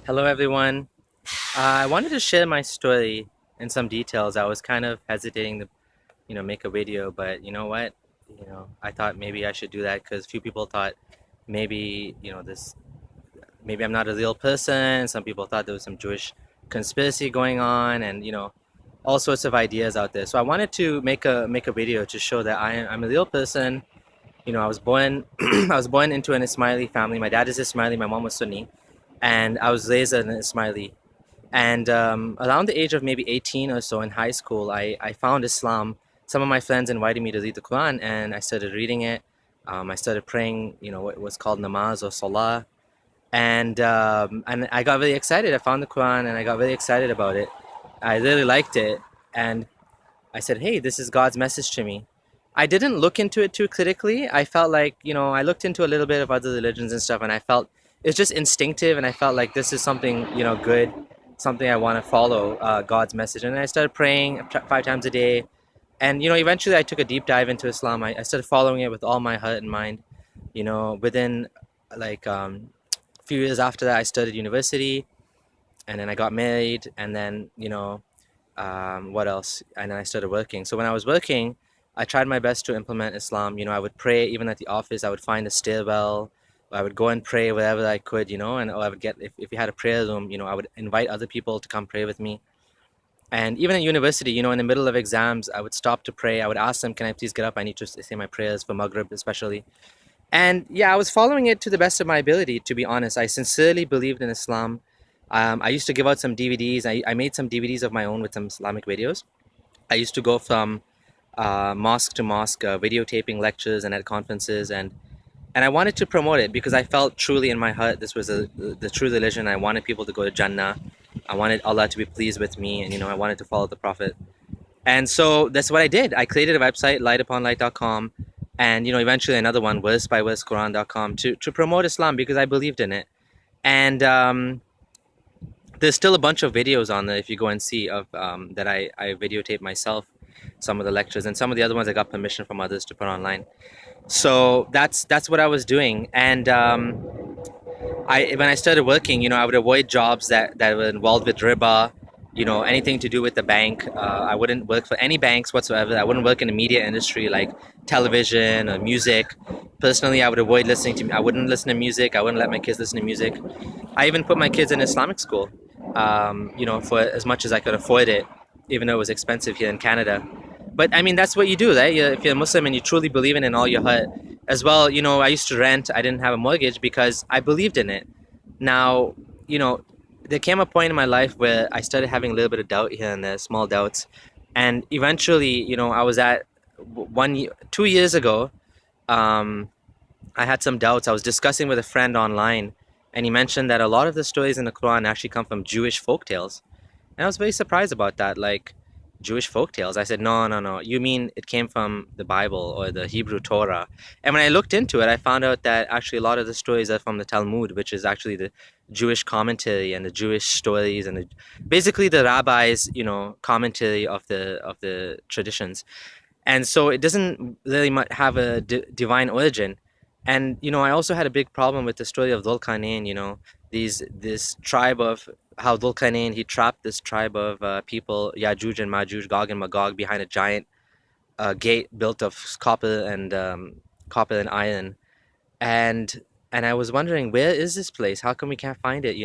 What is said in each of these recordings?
Hello, everyone. I wanted to share my story in some details. I was kind of hesitating to, make a video, but you know what? I thought maybe I should do that because few people thought maybe, maybe I'm not a real person. Some people thought there was some Jewish conspiracy going on, and all sorts of ideas out there. So I wanted to make a video to show that I'm a real person. I was born I was born into an Ismaili family. My dad is Ismaili, my mom was Sunni, and I was raised an Ismaili. And around the age of maybe 18 or so in high school, I found Islam. Some of my friends invited me to read the Quran, and I started reading it. I started praying, what was called namaz or salah. And I got really excited. I found the Quran, and I got really excited about it. I really liked it. And I said, hey, this is God's message to me. I didn't look into it too critically. I felt like, I looked into a little bit of other religions and stuff, and I felt it's just instinctive, and I felt like this is something, good, something I want to follow, God's message. And I started praying 5 times a day. And, eventually I took a deep dive into Islam. I started following it with all my heart and mind. Within like a few years after that, I studied university, and then I got married, and then, what else? And then I started working. So when I was working, I tried my best to implement Islam. I would pray even at the office. I would find a stairwell. I would go and pray wherever I could, and I would get, if we had a prayer room, I would invite other people to come pray with me. And even in university, in the middle of exams, I would stop to pray. I would ask them, can I please get up? I need to say my prayers for Maghrib especially. And yeah, I was following it to the best of my ability, to be honest. I sincerely believed in Islam. I used to give out some DVDs. I made some DVDs of my own with some Islamic videos. I used to go from mosque to mosque, videotaping lectures and at conferences, and I wanted to promote it because I felt truly in my heart this was the true religion. I wanted people to go to Jannah. I wanted Allah to be pleased with me, and I wanted to follow the Prophet. And so that's what I did. I created a website, lightuponlight.com, and eventually another one, versebyversequran.com, to promote Islam because I believed in it. And there's still a bunch of videos on there if you go and see of that I videotape myself, some of the lectures, and some of the other ones I got permission from others to put online. So that's what I was doing. And when I started working, I would avoid jobs that were involved with riba, anything to do with the bank. I wouldn't work for any banks whatsoever. I wouldn't work in the media industry like television or music. Personally, I would avoid I wouldn't listen to music. I wouldn't let my kids listen to music. I even put my kids in Islamic school, for as much as I could afford it, even though it was expensive here in Canada. But I mean, that's what you do, right? If you're a Muslim and you truly believe in it in all your heart, as well. I used to rent. I didn't have a mortgage because I believed in it. Now, you know, there came a point in my life where I started having a little bit of doubt here and there, small doubts, and eventually, I was at 2 years ago. Um, I had some doubts. I was discussing with a friend online, and he mentioned that a lot of the stories in the Quran actually come from Jewish folk tales. And I was very surprised about that, like Jewish folk tales. I said, no, no, no. You mean it came from the Bible or the Hebrew Torah? And when I looked into it, I found out that actually a lot of the stories are from the Talmud, which is actually the Jewish commentary and the Jewish stories and basically the rabbis, commentary of the traditions. And so it doesn't really have a divine origin. And I also had a big problem with the story of Dhul Qarnayn. This tribe of how Dhul Qarnayn, he trapped this tribe of people, Yajuj and Majuj, Gog and Magog, behind a giant gate built of copper and iron. And I was wondering, where is this place? How come we can't find it?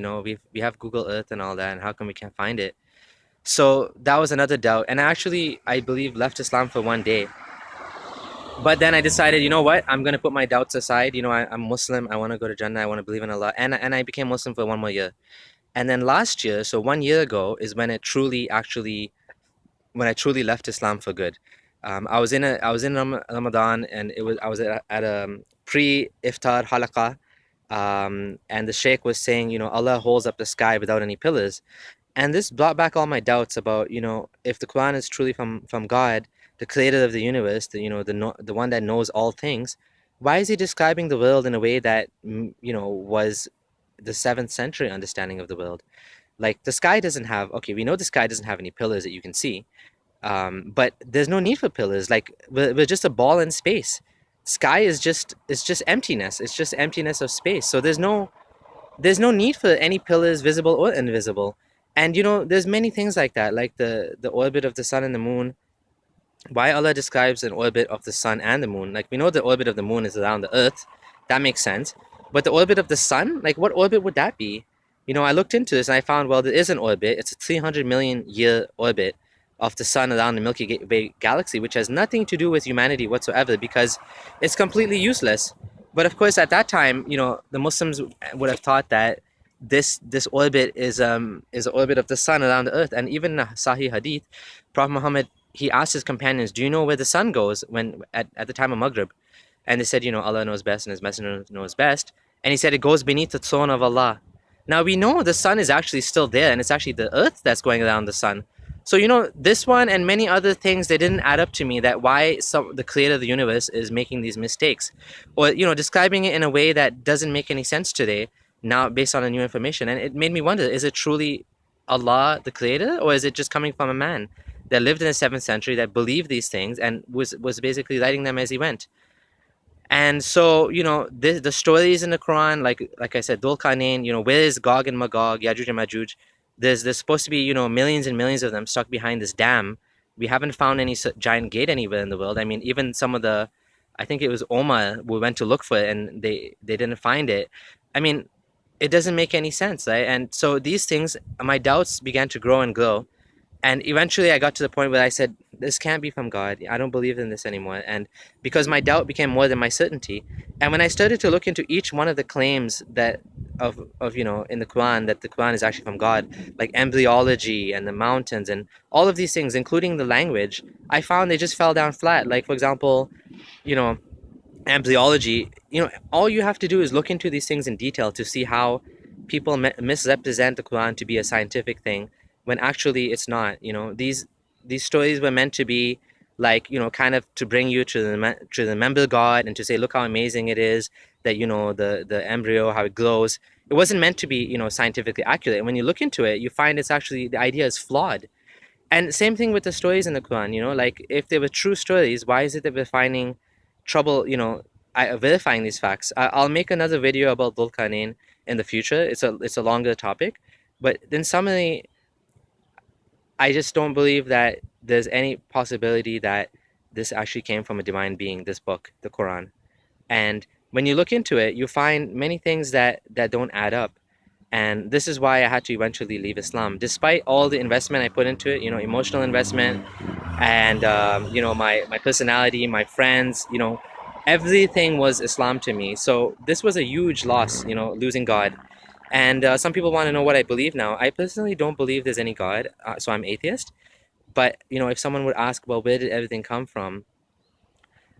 We have Google Earth and all that, and how come we can't find it? So that was another doubt. And I believe, left Islam for one day. But then I decided, you know what? I'm gonna put my doubts aside. I'm Muslim. I want to go to Jannah. I want to believe in Allah. And I became Muslim for one more year. And then last year, so 1 year ago, is when when I truly left Islam for good. I was in Ramadan, and I was at a pre-iftar halaqah, and the sheikh was saying, Allah holds up the sky without any pillars. And this brought back all my doubts about, if the Quran is truly from God, the creator of the universe, the one that knows all things, why is he describing the world in a way that, was the 7th century understanding of the world? Like, the sky doesn't have, okay, we know the sky doesn't have any pillars that you can see, but there's no need for pillars. Like, we're just a ball in space. Sky is just, it's just emptiness. It's just emptiness of space. So there's no there's no need for any pillars, visible or invisible. And there's many things like that, like the orbit of the sun and the moon. Why Allah describes an orbit of the sun and the moon? Like, we know the orbit of the moon is around the earth. That makes sense. But the orbit of the sun, like, what orbit would that be? I looked into this and I found, well, there is an orbit. It's a 300 million year orbit of the sun around the Milky Way galaxy, which has nothing to do with humanity whatsoever, because it's completely useless. But of course, at that time, the Muslims would have thought that this orbit is an orbit of the sun around the earth. And even in Sahih Hadith, Prophet Muhammad, he asked his companions, do you know where the sun goes when at the time of Maghrib? And they said, Allah knows best and his messenger knows best. And he said, it goes beneath the throne of Allah. Now we know the sun is actually still there, and it's actually the earth that's going around the sun. So this one and many other things, they didn't add up to me, that why the creator of the universe is making these mistakes, or describing it in a way that doesn't make any sense today, now based on the new information. And it made me wonder, is it truly Allah the creator, or is it just coming from a man that lived in the 7th century, that believed these things and was basically writing them as he went? And so, the stories in the Quran, like I said, Dhul Qarnayn, where is Gog and Magog, Yajuj and Majuj? There's supposed to be, millions and millions of them stuck behind this dam. We haven't found any giant gate anywhere in the world. I mean, even some of I think it was Omar, we went to look for it and they didn't find it. I mean, it doesn't make any sense, right? And so these things, my doubts began to grow and grow. And eventually I got to the point where I said, this can't be from God. I don't believe in this anymore. And because my doubt became more than my certainty. And when I started to look into each one of the claims that of in the Quran, that the Quran is actually from God, like embryology and the mountains and all of these things, including the language, I found they just fell down flat. Like, for example, you know, embryology, all you have to do is look into these things in detail to see how people misrepresent the Quran to be a scientific thing, when actually it's not. These stories were meant to be like, kind of to bring you to remember God, and to say, look how amazing it is that, the embryo, how it glows. It wasn't meant to be, scientifically accurate. And when you look into it, you find it's actually, the idea is flawed. And same thing with the stories in the Quran, like, if they were true stories, why is it that we're finding trouble, verifying these facts? I'll make another video about Dhul Qarnayn in the future. It's a longer topic, but in summary, I just don't believe that there's any possibility that this actually came from a divine being, this book, the Quran. And when you look into it, you find many things that don't add up. And this is why I had to eventually leave Islam, despite all the investment I put into it, emotional investment, and my personality, my friends, everything was Islam to me. So this was a huge loss, losing God. And some people want to know what I believe now. I personally don't believe there's any God, so I'm atheist. But if someone would ask, well, where did everything come from?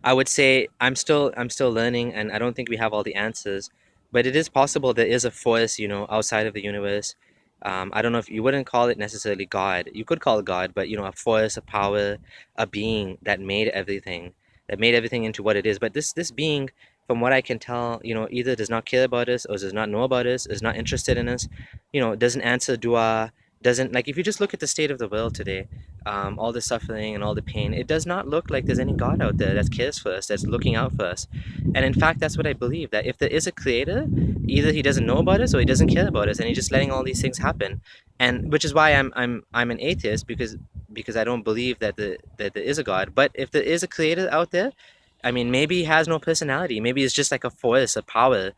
I would say I'm still learning, and I don't think we have all the answers. But it is possible there is a force, outside of the universe. I don't know, if you wouldn't call it necessarily God. You could call it God, but a force, a power, a being that made everything into what it is. But this being, from what I can tell, either does not care about us, or does not know about us, is not interested in us, doesn't answer dua, doesn't, like, if you just look at the state of the world today, all the suffering and all the pain, it does not look like there's any God out there that cares for us, that's looking out for us. And in fact, that's what I believe, that if there is a creator, either he doesn't know about us or he doesn't care about us, and he's just letting all these things happen. And which is why I'm an atheist, because I don't believe that there is a God. But if there is a creator out there, I mean, maybe he has no personality. Maybe it's just like a force, a power,